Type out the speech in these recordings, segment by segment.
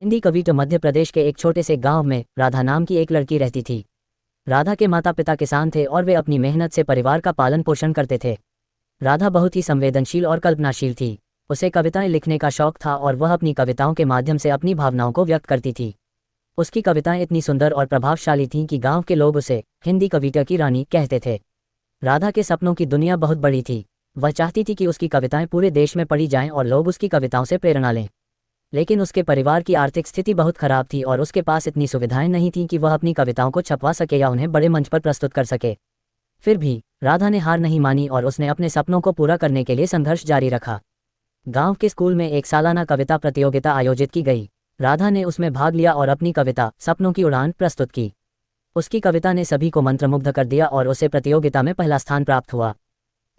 हिंदी कविता मध्य प्रदेश के एक छोटे से गांव में राधा नाम की एक लड़की रहती थी। राधा के माता पिता किसान थे और वे अपनी मेहनत से परिवार का पालन पोषण करते थे। राधा बहुत ही संवेदनशील और कल्पनाशील थी। उसे कविताएं लिखने का शौक था और वह अपनी कविताओं के माध्यम से अपनी भावनाओं को व्यक्त करती थी। उसकी कविताएं इतनी सुंदर और प्रभावशाली थीं कि गांव के लोग उसे हिंदी कविता की रानी कहते थे। राधा के सपनों की दुनिया बहुत बड़ी थी। वह चाहती थी कि उसकी कविताएं पूरे देश में पढ़ी जाएं और लोग उसकी कविताओं से प्रेरणा लें। लेकिन उसके परिवार की आर्थिक स्थिति बहुत खराब थी और उसके पास इतनी सुविधाएं नहीं थीं कि वह अपनी कविताओं को छपवा सके या उन्हें बड़े मंच पर प्रस्तुत कर सके। फिर भी राधा ने हार नहीं मानी और उसने अपने सपनों को पूरा करने के लिए संघर्ष जारी रखा। गांव के स्कूल में एक सालाना कविता प्रतियोगिता आयोजित की गई। राधा ने उसमें भाग लिया और अपनी कविता सपनों की उड़ान प्रस्तुत की। उसकी कविता ने सभी को मंत्रमुग्ध कर दिया और उसे प्रतियोगिता में पहला स्थान प्राप्त हुआ।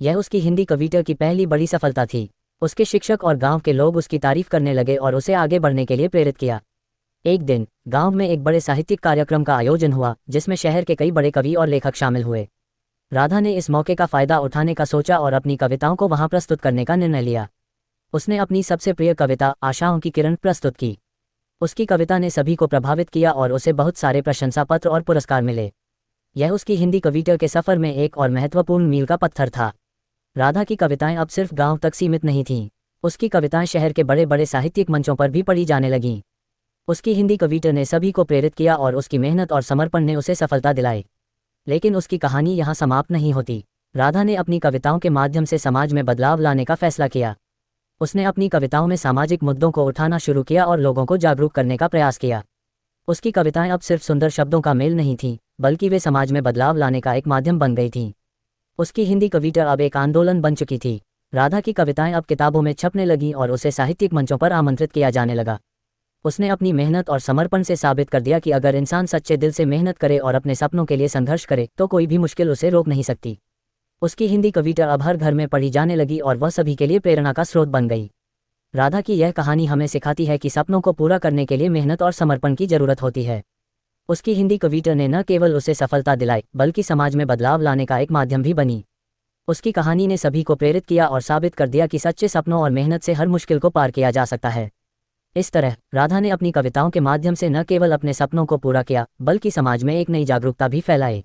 यह उसकी हिंदी कविता की पहली बड़ी सफलता थी। उसके शिक्षक और गांव के लोग उसकी तारीफ करने लगे और उसे आगे बढ़ने के लिए प्रेरित किया। एक दिन गांव में एक बड़े साहित्यिक कार्यक्रम का आयोजन हुआ जिसमें शहर के कई बड़े कवि और लेखक शामिल हुए। राधा ने इस मौके का फायदा उठाने का सोचा और अपनी कविताओं को वहां प्रस्तुत करने का निर्णय लिया। उसने अपनी सबसे प्रिय कविता आशाओं की किरण प्रस्तुत की। उसकी कविता ने सभी को प्रभावित किया और उसे बहुत सारे प्रशंसा पत्र और पुरस्कार मिले। यह उसकी हिंदी कविता के सफर में एक और महत्वपूर्ण मील का पत्थर था। राधा की कविताएं अब सिर्फ गांव तक सीमित नहीं थीं। उसकी कविताएं शहर के बड़े बड़े साहित्यिक मंचों पर भी पढ़ी जाने लगीं। उसकी हिंदी कविता ने सभी को प्रेरित किया और उसकी मेहनत और समर्पण ने उसे सफलता दिलाई। लेकिन उसकी कहानी यहाँ समाप्त नहीं होती। राधा ने अपनी कविताओं के माध्यम से समाज में बदलाव लाने का फैसला किया। उसने अपनी कविताओं में सामाजिक मुद्दों को उठाना शुरू किया और लोगों को जागरूक करने का प्रयास किया। उसकी कविताएं अब सिर्फ सुंदर शब्दों का मेल नहीं थीं, बल्कि वे समाज में बदलाव लाने का एक माध्यम बन गई थीं। उसकी हिंदी कविता अब एक आंदोलन बन चुकी थी। राधा की कविताएं अब किताबों में छपने लगीं और उसे साहित्यिक मंचों पर आमंत्रित किया जाने लगा। उसने अपनी मेहनत और समर्पण से साबित कर दिया कि अगर इंसान सच्चे दिल से मेहनत करे और अपने सपनों के लिए संघर्ष करे तो कोई भी मुश्किल उसे रोक नहीं सकती। उसकी हिंदी कविता अब हर घर में पढ़ी जाने लगी और वह सभी के लिए प्रेरणा का स्रोत बन गई। राधा की यह कहानी हमें सिखाती है कि सपनों को पूरा करने के लिए मेहनत और समर्पण की जरूरत होती है। उसकी हिंदी कविता ने न केवल उसे सफलता दिलाई बल्कि समाज में बदलाव लाने का एक माध्यम भी बनी। उसकी कहानी ने सभी को प्रेरित किया और साबित कर दिया कि सच्चे सपनों और मेहनत से हर मुश्किल को पार किया जा सकता है। इस तरह राधा ने अपनी कविताओं के माध्यम से न केवल अपने सपनों को पूरा किया बल्कि समाज में एक नई जागरूकता भी फैलाई।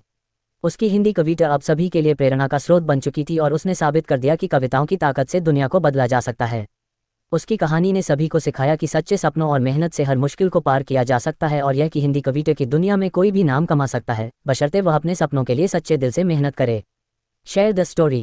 उसकी हिंदी कविता अब सभी के लिए प्रेरणा का स्रोत बन चुकी थी और उसने साबित कर दिया कि कविताओं की ताकत से दुनिया को बदला जा सकता है। उसकी कहानी ने सभी को सिखाया कि सच्चे सपनों और मेहनत से हर मुश्किल को पार किया जा सकता है और यह कि हिंदी कविता की दुनिया में कोई भी नाम कमा सकता है, बशर्ते वह अपने सपनों के लिए सच्चे दिल से मेहनत करे। Share the story.